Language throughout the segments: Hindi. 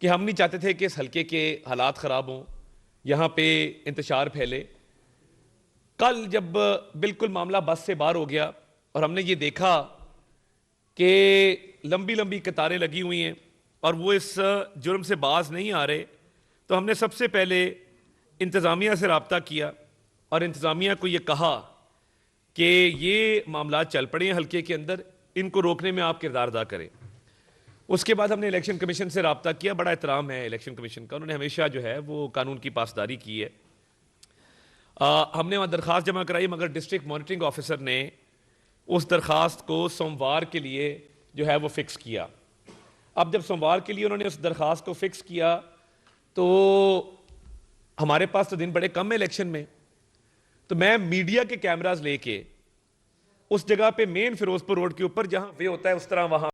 कि हम नहीं चाहते थे कि इस हल्के के हालात ख़राब हों, यहाँ पे इंतशार फैले। कल जब बिल्कुल मामला बस से बाहर हो गया और हमने ये देखा कि लंबी लंबी कतारें लगी हुई हैं और वो इस जुर्म से बाज नहीं आ रहे, तो हमने सबसे पहले इंतज़ामिया से रब्ता किया और इंतज़ामिया को ये कहा कि ये मामला चल पड़े हैं हल्के के अंदर, इनको रोकने में आप किरदार अदा करें। उसके बाद हमने इलेक्शन कमीशन से रब्ता किया। बड़ा एहतराम है इलेक्शन कमीशन का, उन्होंने हमेशा जो है वो कानून की पासदारी की है। हमने वहाँ दरख्वास्त जमा कराई, मगर डिस्ट्रिक्ट मॉनिटरिंग ऑफिसर ने उस दरख्वास्त को सोमवार के लिए जो है वो फिक्स किया। अब जब सोमवार के लिए उन्होंने उस दरख्वास्त को फिक्स किया तो हमारे पास तो दिन बड़े कम है इलेक्शन में, तो मैं मीडिया के कैमराज लेके उस जगह पे मेन फिरोजपुर रोड के ऊपर जहां वे होता है उस तरह वहां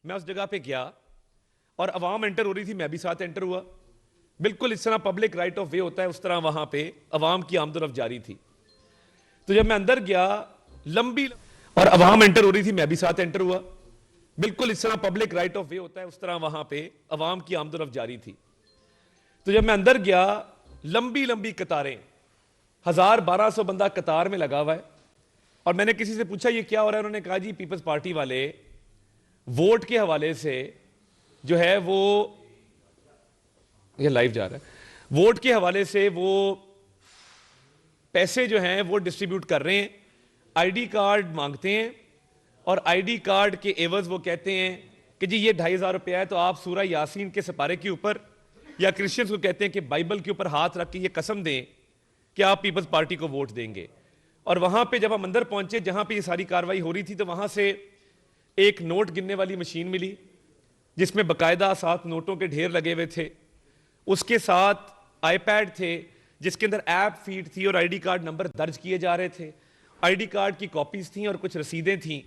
मैं उस जगह पे गया और अवाम एंटर हो रही थी, मैं भी साथ एंटर हुआ। बिल्कुल इस तरह पब्लिक राइट ऑफ वे होता है उस तरह वहां पे अवाम की आमदोरफ्त जारी थी। तो जब मैं अंदर गया, लंबी और अवाम एंटर हो रही थी, मैं भी साथ एंटर हुआ। बिल्कुल इस तरह पब्लिक राइट ऑफ वे होता है उस तरह वहां पे अवाम की आमदोरफ्त जारी थी। तो जब मैं अंदर गया, लंबी लंबी कतारें, 1000-1200 बंदा कतार में लगा हुआ है। और मैंने किसी से पूछा ये क्या हो रहा है, उन्होंने कहा जी पीपल्स पार्टी वाले वोट के हवाले से जो है वो, ये लाइव जा रहा है, वोट के हवाले से वो पैसे जो हैं वो डिस्ट्रीब्यूट कर रहे हैं, आईडी कार्ड मांगते हैं और आईडी कार्ड के एवज वो कहते हैं कि जी ये 2500 रुपया है तो आप सूरह यासीन के सपारे के ऊपर, या क्रिश्चियंस को कहते हैं कि बाइबल के ऊपर हाथ रख के ये कसम दें कि आप पीपल्स पार्टी को वोट देंगे। और वहां पे जब हम अंदर पहुंचे जहां पे ये सारी कार्रवाई हो रही थी, तो वहां से एक नोट गिनने वाली मशीन मिली जिसमें बाकायदा 7 नोटों के ढेर लगे हुए थे। उसके साथ आईपैड थे जिसके अंदर ऐप फीड थी और आईडी कार्ड नंबर दर्ज किए जा रहे थे। आईडी कार्ड की कॉपीज थी और कुछ रसीदें थी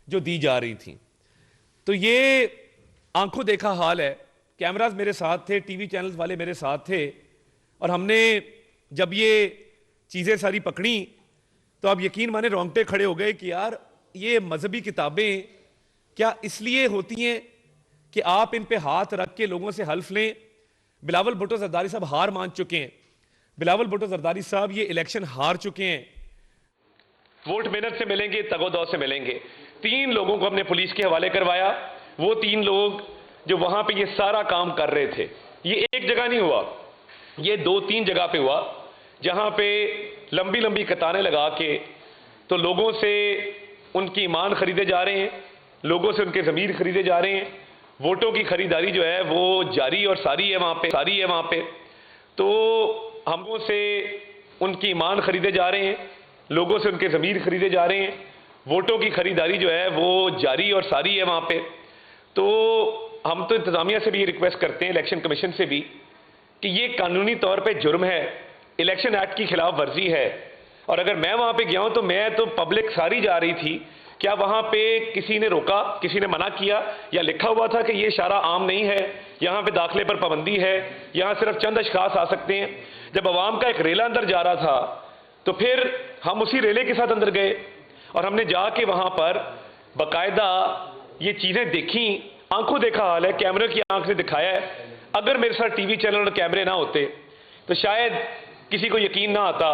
जो दी जा रही थी। तो ये आंखों देखा हाल है। कैमराज मेरे साथ थे, टीवी चैनल्स वाले मेरे साथ थे, और हमने जब ये चीजें सारी पकड़ी तो आप यकीन माने रोंगटे खड़े हो गए कि यार ये मजहबी किताबें क्या इसलिए होती हैं कि आप इन पे हाथ रख के लोगों से हल्फ लें। बिलावल भुट्टो जरदारी साहब हार मान चुके हैं। बिलावल भुट्टो जरदारी साहब ये इलेक्शन हार चुके हैं। वोट मेहनत से मिलेंगे, तगोदौ से मिलेंगे। 3 लोगों को हमने पुलिस के हवाले करवाया। वो 3 लोग जो वहां पे ये सारा काम कर रहे थे, ये एक जगह नहीं हुआ, ये 2-3 जगह पे हुआ, जहां पे लंबी लंबी कतारें लगा के तो लोगों से उनकी ईमान खरीदे जा रहे हैं, लोगों से उनके ज़मीर खरीदे जा रहे हैं। वोटों की खरीदारी जो है वो जारी और सारी है वहां पे। तो हमों से उनकी ईमान खरीदे जा रहे हैं, लोगों से उनके ज़मीर खरीदे जा रहे हैं। वोटों की खरीदारी जो है वो जारी और सारी है वहां पे। तो हम तो इंतजामिया से भी ये रिक्वेस्ट करते हैं, इलेक्शन कमीशन से भी, कि ये कानूनी तौर पे जुर्म है, इलेक्शन एक्ट की खिलाफ वर्जी है। और अगर मैं वहां पे गया हूं तो मैं तो पब्लिक सारी जा रही थी, क्या वहां पे किसी ने रोका, किसी ने मना किया, या लिखा हुआ था कि ये इशारा आम नहीं है, यहां पे दाखिले पर पाबंदी है, यहां सिर्फ चंद अशखास आ सकते हैं। जब अवाम का एक रेला अंदर जा रहा था तो फिर हम उसी रेले के साथ अंदर गए और हमने जाके वहां पर बाकायदा ये चीजें देखी। आंखों देखा हाल है, कैमरे की आंख ने दिखाया है। अगर मेरे साथ टीवी चैनल और कैमरे ना होते तो शायद किसी को यकीन ना आता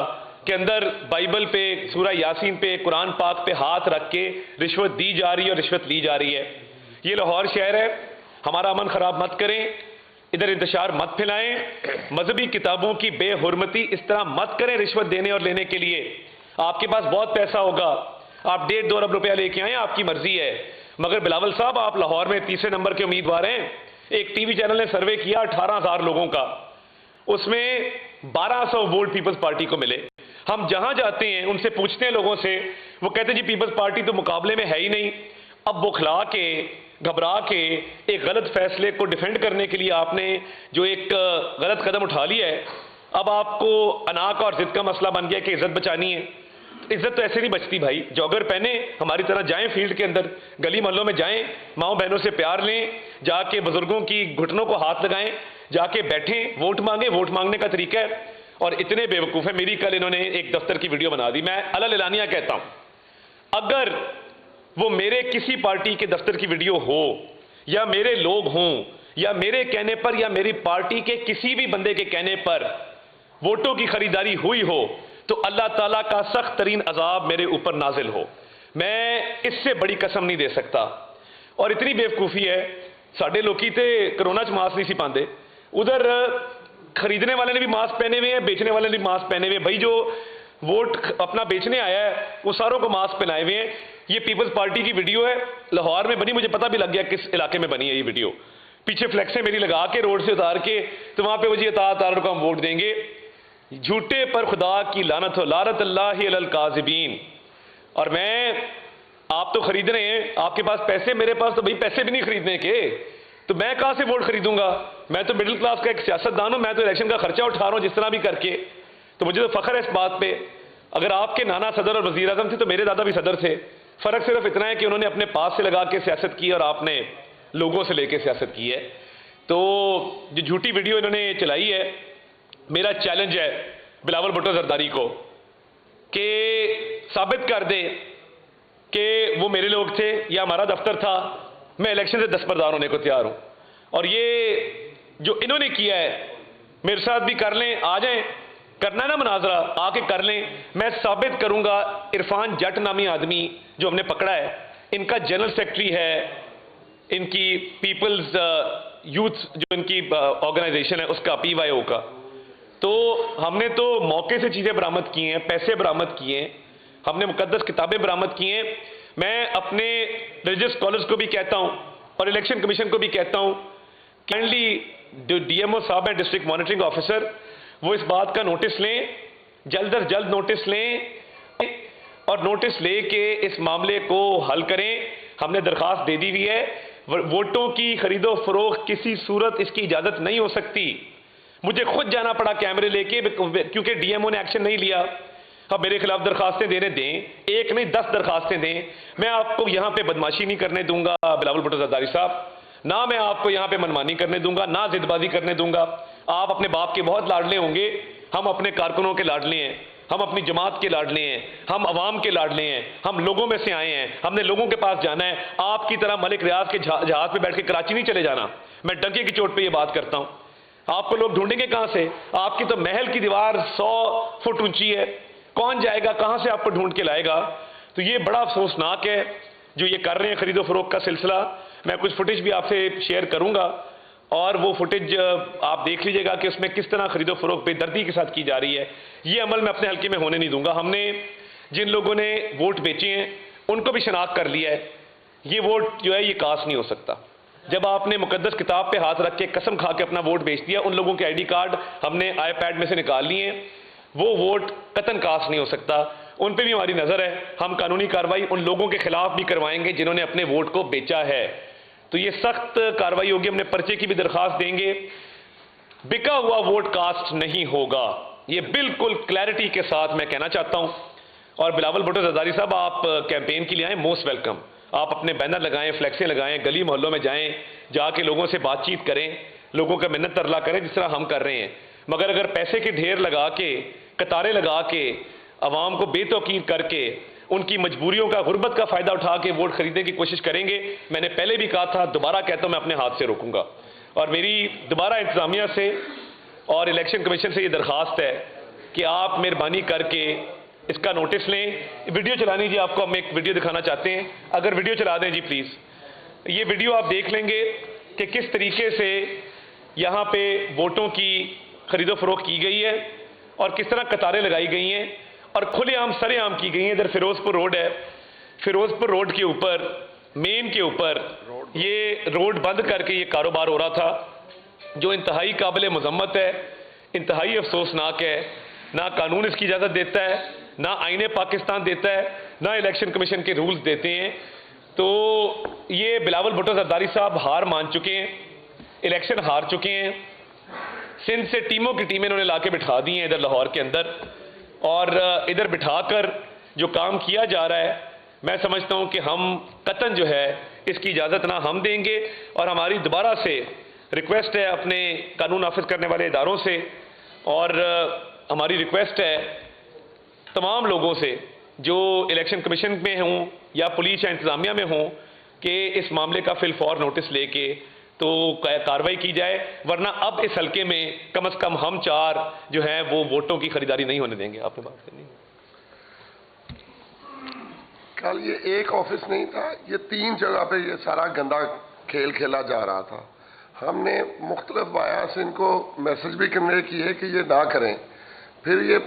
कि अंदर बाइबल पे, सूरह यासीन पे, कुरान पाक पे हाथ रख के रिश्वत दी जा रही है और रिश्वत ली जा रही है। ये लाहौर शहर है, हमारा अमन खराब मत करें, इधर इंतशार मत फैलाएं, मजहबी किताबों की बेहुरमती इस तरह मत करें रिश्वत देने और लेने के लिए। आपके पास बहुत पैसा होगा, आप 1.5-2 अरब रुपया लेके आए, आपकी मर्जी है, मगर बिलावल साहब आप लाहौर में 3रे नंबर के उम्मीदवार हैं। एक टीवी चैनल ने सर्वे किया 18,000 लोगों का, उसमें 1200 वोट पीपल्स पार्टी को मिले। हम जहां जाते हैं उनसे पूछते हैं लोगों से, वो कहते हैं जी पीपल्स पार्टी तो मुकाबले में है ही नहीं। अब बुखला के, घबरा के एक गलत फैसले को डिफेंड करने के लिए आपने जो एक गलत कदम उठा लिया है, अब आपको अनाक और जिद का मसला बन गया कि इज्जत बचानी है। इज्जत तो ऐसे नहीं बचती भाई। जॉगर पहने हमारी तरह जाएं, फील्ड के अंदर गली मोहल्लों में जाएं, माओ बहनों से प्यार लें, जाके बुजुर्गों की घुटनों को हाथ लगाएं, जाके बैठें, वोट मांगे। वोट मांगने का तरीका है। और इतने बेवकूफ है, मेरी कल इन्होंने एक दफ्तर की वीडियो बना दी। मैं अलल एलानिया कहता हूं, अगर वो मेरे किसी पार्टी के दफ्तर की वीडियो हो या मेरे लोग हों या मेरे कहने पर या मेरी पार्टी के किसी भी बंदे के कहने पर वोटों की खरीदारी हुई हो तो अल्लाह ताला का सख्त तरीन अजाब मेरे ऊपर नाजिल हो। मैं इससे बड़ी कसम नहीं दे सकता। और इतनी बेवकूफ़ी है, साढ़े लोग तो कोरोना च मास्क नहीं सी पाते, उधर खरीदने वाले ने भी मास्क पहने हुए हैं, बेचने वाले ने भी मास्क पहने हुए हैं। भाई जो वोट अपना बेचने आया है वो सारों को मास्क पहनाए हुए हैं। ये पीपल्स पार्टी की वीडियो है, लाहौर में बनी, मुझे पता भी लग गया किस इलाके में बनी है ये वीडियो। पीछे फ्लैक्सें मेरी लगा के रोड से उतार के, तो वहां पे वो जी तार को हम वोट देंगे। झूठे पर खुदा की लानत हो, लानत अल्लाहि अलल काज़िबीन। और आप तो खरीद रहे हैं, आपके पास पैसे, मेरे पास तो भाई पैसे भी नहीं खरीदने के, तो मैं कहां से वोट खरीदूंगा? मैं तो मिडिल क्लास का एक सियासतदान हूं, मैं तो इलेक्शन का खर्चा उठा रहा हूं जिस तरह भी करके। तो मुझे तो फख्र है इस बात पे। अगर आपके नाना सदर और वजीर आजम थे तो मेरे दादा भी सदर थे। फर्क सिर्फ इतना है कि उन्होंने अपने पास से लगा के सियासत की और आपने लोगों से लेके सियासत की है। तो जो झूठी वीडियो इन्होंने चलाई है, मेरा चैलेंज है बिलावल भुट्टो जरदारी को कि साबित कर दे कि वो मेरे लोग थे या हमारा दफ्तर था। मैं इलेक्शन से दस्तबरदार होने को तैयार हूं। और ये जो इन्होंने किया है मेरे साथ भी कर लें, आ जाएं, करना है ना मुनाजरा, आके कर लें। मैं साबित करूंगा इरफान जट नामी आदमी जो हमने पकड़ा है, इनका जनरल सेक्रेटरी है इनकी पीपल्स यूथ जो इनकी ऑर्गेनाइजेशन है उसका, PYO का। तो हमने तो मौके से चीजें बरामद की हैं, पैसे बरामद किए हैं, हमने मुकद्दस किताबें बरामद की हैं। मैं अपने रिलीजियस स्कॉलर्स को भी कहता हूं और इलेक्शन कमीशन को भी कहता हूं, काइंडली DMO साहब है, डिस्ट्रिक्ट मॉनिटरिंग ऑफिसर, वो इस बात का नोटिस लें, जल्द अज जल्द नोटिस लें और नोटिस लेके इस मामले को हल करें। हमने दरखास्त दे दी हुई है। वोटों की खरीदो फरोख्त किसी सूरत इसकी इजाजत नहीं हो सकती। मुझे खुद जाना पड़ा कैमरे लेके, क्योंकि DMO ने एक्शन नहीं लिया। अब मेरे खिलाफ दरखास्तें देने दें, एक नहीं 10 दरखास्तें दें, मैं आपको यहां पे बदमाशी नहीं करने दूंगा बिलावल भुट्टो जरदारी साहब, ना मैं आपको यहां पे मनमानी करने दूंगा, ना जिदबाजी करने दूंगा। आप अपने बाप के बहुत लाडले होंगे, हम अपने कारकुनों के लाडले हैं, हम अपनी जमात के लाडले हैं, हम अवाम के लाडले हैं, हम लोगों में से आए हैं, हमने लोगों के पास जाना है। आपकी तरह मलिक रियाज के जहाज पे बैठ के कराची नहीं चले जाना। मैं डंके की चोट पे ये बात करता हूं। आपको लोग ढूंढेंगे कहां से? आपकी तो महल की दीवार 100 फुट ऊंची है, कौन जाएगा, कहां से आपको ढूंढ के लाएगा? तो ये बड़ा अफसोसनाक है जो ये कर रहे हैं खरीदो फरोख्त का सिलसिला। मैं कुछ फुटेज भी आपसे शेयर करूंगा और वो फुटेज आप देख लीजिएगा कि उसमें किस तरह खरीदो फरोख्त बेदर्दी के साथ की जा रही है। ये अमल मैं अपने हल्के में होने नहीं दूंगा। हमने जिन लोगों ने वोट बेचे हैं उनको भी शनाख्त कर लिया है। ये वोट जो है ये कास्ट नहीं हो सकता। जब आपने मुकद्दस किताब पे हाथ रख के कसम खा के अपना वोट बेच दिया, उन लोगों के ID कार्ड हमने iPad में से निकाल लिए हैं, वो वोट कतन कास्ट नहीं हो सकता। उन पे भी हमारी नजर है। हम कानूनी कार्रवाई उन लोगों के खिलाफ भी करवाएंगे जिन्होंने अपने वोट को बेचा है। तो ये सख्त कार्रवाई होगी। हमने पर्चे की भी दरखास्त देंगे। बिका हुआ वोट कास्ट नहीं होगा, ये बिल्कुल क्लैरिटी के साथ मैं कहना चाहता हूं। और बिलावल भुट्टो जरदारी साहब, आप कैंपेन के लिए आए, मोस्ट वेलकम। आप अपने बैनर लगाएं, फ्लैक्सें लगाएं, गली मोहल्लों में जाएं, जाके लोगों से बातचीत करें, लोगों का मिन्नत तरला करें जिस तरह हम कर रहे हैं। मगर अगर पैसे के ढेर लगा के, कतारें लगा के, अवाम को बेतौकीर करके, उनकी मजबूरियों का, गुर्बत का फायदा उठा के वोट खरीदने की कोशिश करेंगे, मैंने पहले भी कहा था, दोबारा कहता हूं, मैं अपने हाथ से रोकूंगा। और मेरी दोबारा इंतजामिया से और इलेक्शन कमीशन से ये दरखास्त है कि आप मेहरबानी करके इसका नोटिस लें। वीडियो चला लीजिए, आपको हम एक वीडियो दिखाना चाहते हैं, अगर वीडियो चला दें जी प्लीज। ये वीडियो आप देख लेंगे कि किस तरीके से यहां पे वोटों की खरीदो फरोख्त की गई है और किस तरह कतारें लगाई गई हैं और खुलेआम सरेआम की गई हैं। इधर फिरोजपुर रोड है, फिरोजपुर रोड के ऊपर, मेन के ऊपर ये रोड बंद करके ये कारोबार हो रहा था, जो इंतहाई काबिल मजम्मत है, इंतहाई अफसोसनाक है। ना कानून इसकी इजाजत देता है, ना आईने पाकिस्तान देता है, ना इलेक्शन कमीशन के रूल्स देते हैं। तो ये बिलावल भुट्टो जरदारी साहब हार मान चुके हैं, इलेक्शन हार चुके हैं। सिंध से टीमों की टीमें इन्होंने लाके बिठा दी हैं इधर लाहौर के अंदर, और इधर बिठाकर जो काम किया जा रहा है, मैं समझता हूं कि हम कतन जो है इसकी इजाजत ना हम देंगे। और हमारी दोबारा से रिक्वेस्ट है अपने कानून नाफिज करने वाले इदारों से, और हमारी रिक्वेस्ट है तमाम लोगों से जो इलेक्शन कमीशन में हों या पुलिस या इंतजामिया में हों कि इस मामले का फिलफौर नोटिस लेके तो कार्रवाई की जाए, वरना अब इस हल्के में कम से कम हम 4 जो हैं वो वोटों की खरीदारी नहीं होने देंगे। आपने बात करनी है। कल ये एक ऑफिस नहीं था, ये 3 जगह पे ये सारा गंदा खेल खेला जा रहा था। हमने मुख्तलिफ वाया से इनको मैसेज भी कन्वे किए कि ये ना करें। फिर ये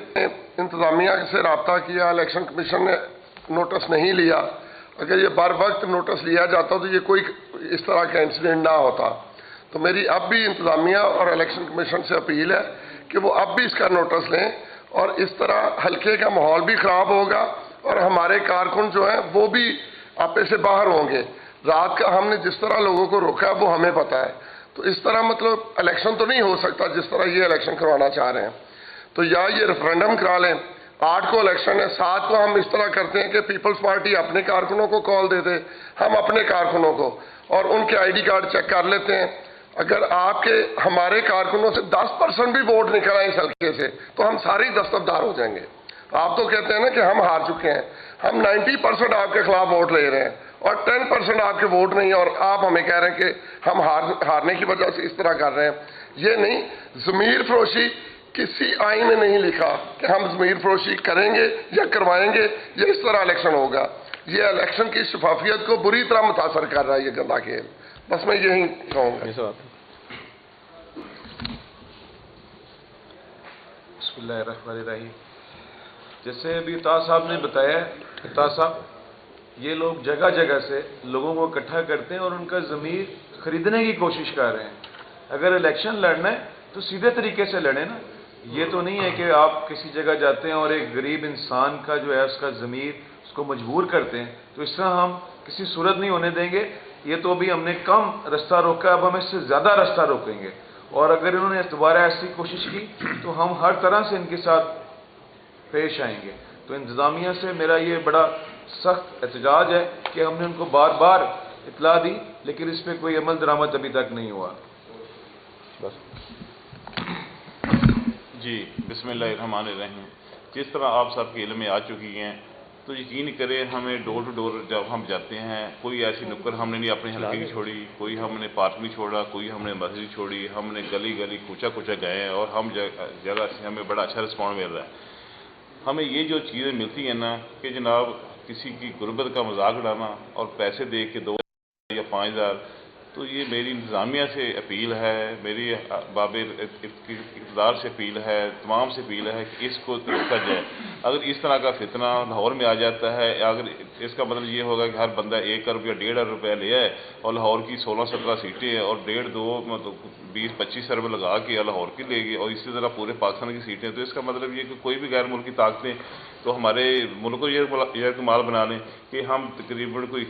इंतज़ामिया से रब्ता किया, इलेक्शन कमीशन ने नोटिस नहीं लिया। अगर ये बर वक्त नोटिस लिया जाता तो ये कोई इस तरह का इंसिडेंट ना होता। तो मेरी अब भी इंतज़ामिया और इलेक्शन कमीशन से अपील है कि वो अब भी इसका नोटिस लें, और इस तरह हल्के का माहौल भी ख़राब होगा और हमारे कारकुन जो हैं वो भी आपे से बाहर होंगे। रात का हमने जिस तरह लोगों को रोका है वो हमें पता है। तो इस तरह मतलब इलेक्शन तो नहीं हो सकता जिस तरह ये इलेक्शन करवाना चाह रहे हैं। तो या ये रेफरेंडम करा लें, 8 को इलेक्शन है, 7 को हम इस तरह करते हैं कि पीपल्स पार्टी अपने कारकुनों को कॉल दे दे, हम अपने कारकुनों को, और उनके आईडी कार्ड चेक कर लेते हैं। अगर आपके हमारे कारकुनों से 10% भी वोट निकला इस हल्के से तो हम सारे ही दस्तबदार हो जाएंगे। आप तो कहते हैं ना कि हम हार चुके हैं, हम 90% आपके खिलाफ वोट ले रहे हैं और 10% आपके वोट नहीं, और आप हमें कह रहे हैं कि हम हारने की वजह से इस तरह कर रहे हैं। ये नहीं, ज़मीर फरोशी किसी आइन में नहीं लिखा कि हम ज़मीर फरोशी करेंगे या करवाएंगे, ये इस तरह इलेक्शन होगा। ये इलेक्शन की शफाफियत को बुरी तरह मुतासर कर रहा है ये गंदा खेल। बस मैं यही कहूँगा। बिस्मिल्लाहिर्रहमानिर्रहीम। जैसे अभी इताज साहब ने बताया, इताज साहब, ये लोग जगह जगह से लोगों को इकट्ठा करते हैं और उनका ज़मीर खरीदने की कोशिश कर रहे हैं। अगर इलेक्शन लड़ना है तो सीधे तरीके से लड़े ना। ये तो नहीं है कि आप किसी जगह जाते हैं और एक गरीब इंसान का जो है उसका ज़मीर उसको मजबूर करते हैं। तो इस तरह हम किसी सूरत नहीं होने देंगे। ये तो अभी हमने कम रास्ता रोका, अब हम इससे ज़्यादा रास्ता रोकेंगे, और अगर इन्होंने दोबारा ऐसी कोशिश की तो हम हर तरह से इनके साथ पेश आएंगे। तो इंतज़ामिया से मेरा ये बड़ा सख्त एहतजाज है कि हमने उनको बार बार इतला दी, लेकिन इस पर कोई अमल दरामद अभी तक नहीं हुआ। बस जी, बिस्मिल्लाहिर्रहमानिर्रहीम। जिस तरह आप सबके इल्म में आ चुकी हैं, तो यकीन करें हमें डोर टू डोर जब हम जाते हैं, कोई ऐसी नुक्कड़ हमने नहीं अपने हल्के की छोड़ी, कोई हमने पार्क नहीं छोड़ा, कोई हमने मस्जिद छोड़ी, हमने गली गली कूचा कूचा गए हैं और हम जगह से हमें बड़ा अच्छा रिस्पॉन्ड मिल रहा है। हमें ये जो चीज़ें मिलती हैं ना कि जनाब किसी की गुर्बत का मजाक उड़ाना और पैसे दे के 2 या 5,000, तो ये मेरी इंतज़ामिया से अपील है, मेरी बाबे इक़्तिदार से अपील है, तमाम से अपील है कि इसको रोका जाए। अगर इस तरह का फितना लाहौर में आ जाता है, अगर इसका मतलब ये होगा कि हर बंदा 1 अरब या 1.5 अरब रुपया ले आए और लाहौर की 16-17 सीटें हैं और 1.5-2 मतलब 20-25 अरब लगा के लाहौर की लेगी और इसी तरह पूरे पाकिस्तान की सीटें, तो इसका मतलब ये कि कोई भी गैर मुल्की ताकतें तो हमारे मुल्क को ये कमाल बना लें कि हम तकरीबन कोई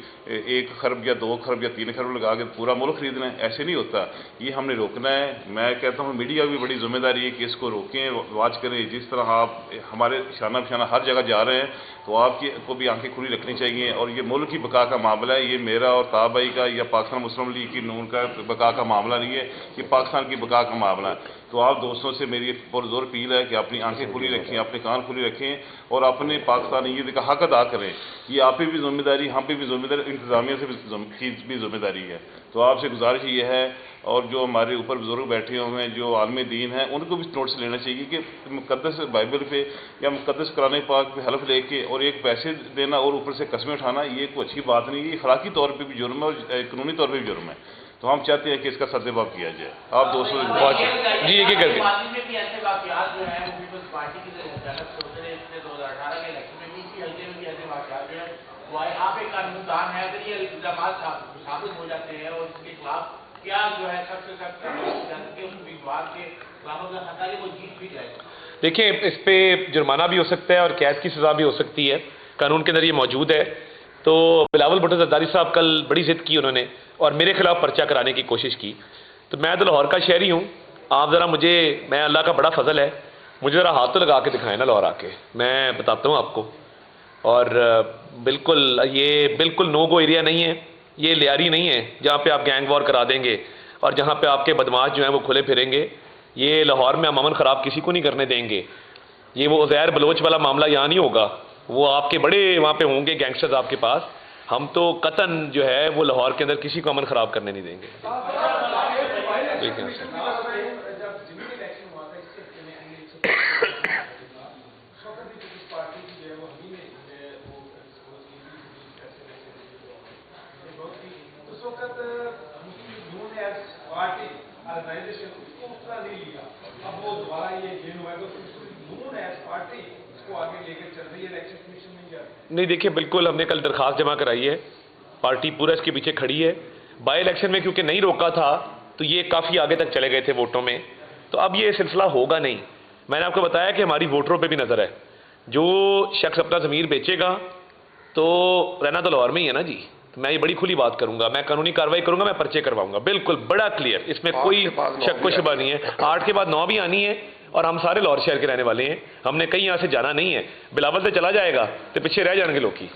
1 खरब या 2 खरब या 3 खरब लगा के पूरा मुल्क खरीदना है। ऐसे नहीं होता, ये हमने रोकना है। मैं कहता हूँ मीडिया की बड़ी जिम्मेदारी है कि इसको रोकें, वॉच करें। जिस तरह आप हमारे शाना फिशाना हर जगह जा रहे हैं तो आपकी को भी आंखें खुली रखनी चाहिए। और ये मुल्क की बका का मामला है, ये मेरा और ताबाई का या पाकिस्तान मुस्लिम लीग की नून का बका का मामला नहीं है, ये पाकिस्तान की बका का मामला है। तो आप दोस्तों से मेरी पुरजोर अपील है कि अपनी आंखें खुली रखें, अपने कान खुली रखें और अपने पाकिस्तानियत का हक अदा करें। ये आप पे भी जिम्मेदारी, हम पे भी जिम्मेदारी, इंतज़ामिया से भी जिम्मेदारी है। तो आपसे गुजारिश ये है, और जो हमारे ऊपर बुजुर्ग बैठे हुए हैं जो आलम दीन हैं, उनको भी नोटिस लेना चाहिए कि मुक़द्दस बाइबल पे या मुक़द्दस कुरान पाक पे हलफ लेके और एक पैसे देना और ऊपर से कस्में उठाना ये कोई अच्छी बात नहीं है। ये अखलाकी तौर पर भी जुर्म है और कानूनी तौर पर भी जुर्म है। तो हम चाहते हैं कि इसका सद्देबाब किया जाए। आप दोस्तों जी एक एक करके आप एक कानूनदान है, अगर ये इल्जाम साबित हो जाते हैं और इसके खिलाफ क्या जो है सख्त से सख्त विवाद के खिलाफ वो जीत भी जाए। देखिए, इस पे जुर्माना भी हो सकता है और कैद की सज़ा भी हो सकती है, कानून के अंदर ये मौजूद है। तो बिलावल भुट्टो ज़रदारी साहब कल बड़ी जिद की उन्होंने और मेरे खिलाफ पर्चा कराने की कोशिश की। तो मैं तो लाहौर का शहरी हूँ, आप ज़रा मुझे, मैं अल्लाह का बड़ा फजल है, मुझे ज़रा हाथ तो लगा के दिखाएं ना लाहौर आके, मैं बताता हूँ आपको। और बिल्कुल ये बिल्कुल नो गो एरिया नहीं है, ये लियारी नहीं है जहाँ पे आप गैंग वॉर करा देंगे और जहाँ पे आपके बदमाश जो हैं वो खुले फिरेंगे। ये लाहौर में हम अमन ख़राब किसी को नहीं करने देंगे। ये वो उज़ैर बलोच वाला मामला यहाँ नहीं होगा, वो आपके बड़े वहाँ पे होंगे गैंगस्टर्स आपके पास। हम तो कतन जो है वो लाहौर के अंदर किसी को अमन ख़राब करने नहीं देंगे। देखिए यहाँ से। नहीं देखिए, बिल्कुल हमने कल दरखास्त जमा कराई है, पार्टी पूरा इसके पीछे खड़ी है। बाई इलेक्शन में क्योंकि नहीं रोका था तो ये काफ़ी आगे तक चले गए थे वोटों में, तो अब ये सिलसिला होगा नहीं। मैंने आपको बताया कि हमारी वोटरों पे भी नज़र है। जो शख्स अपना ज़मीर बेचेगा तो रहना तो लाहौर में ही है ना जी, तो मैं ये बड़ी खुली बात करूंगा, मैं कानूनी कार्रवाई करूंगा, मैं पर्चे करवाऊंगा, बिल्कुल बड़ा क्लियर, इसमें कोई शक व शुबा नहीं है। 8 के बाद 9 भी आनी है और हम सारे लाहौर शहर के रहने वाले हैं, हमने कहीं यहाँ से जाना नहीं है। बिलावल से चला जाएगा तो पीछे रह जाएंगे लोग की।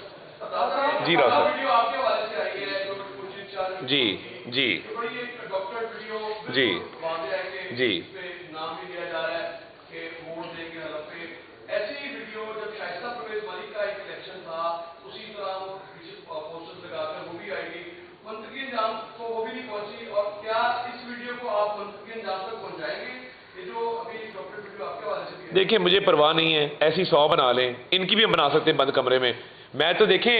जी राव सर, जी जी जी जी देखिए, मुझे परवाह नहीं है, ऐसी 100 बना लें, इनकी भी हम बना सकते हैं बंद कमरे में। मैं तो देखें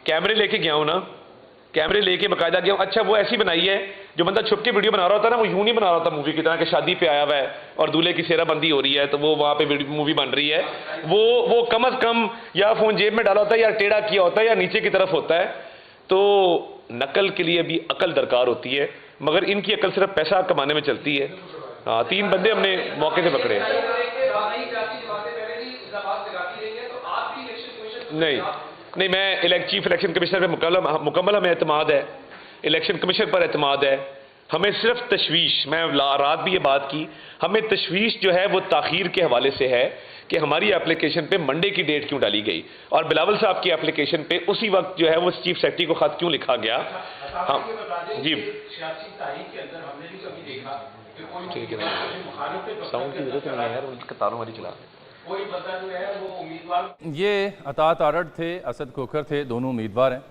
कैमरे लेके गया हूं ना, कैमरे लेके बाकायदा गया हूं। अच्छा वो ऐसी बनाई है जो बंदा छुप के वीडियो बना रहा होता है ना, वो यूं नहीं बना रहा होता मूवी की तरह कि शादी पे आया हुआ है और दूल्हे की सेराबंदी हो रही है तो वो वहां पे मूवी बन रही है। वो कम अज कम या फोन जेब में डाला होता है या टेढ़ा किया होता है या नीचे की तरफ होता है। तो नकल के लिए भी अकल दरकार होती है, मगर इनकी अकल सिर्फ पैसा कमाने में चलती है। हाँ, 3 बंदे हमने मौके से पकड़े। नहीं, मैं चीफ इलेक्शन कमिश्नर पे मुकम्मल हमें एतमाद है, इलेक्शन कमीशन पर एतमाद है। हमें सिर्फ तशवीश, मैं रात भी ये बात की, हमें तशवीश जो है वो ताखीर के हवाले से है कि हमारी एप्लीकेशन पे मंडे की डेट क्यों डाली गई और बिलावल साहब की एप्लीकेशन पे उसी वक्त जो है वो चीफ सेक्रेटरी को खत क्यों लिखा गया। हाँ जी, ठीक है, साउंड की जरूरत नहीं है यार, उनकी कतारों वाली चला। ये अतात आरड़ थे, असद खोखर थे, दोनों उम्मीदवार हैं।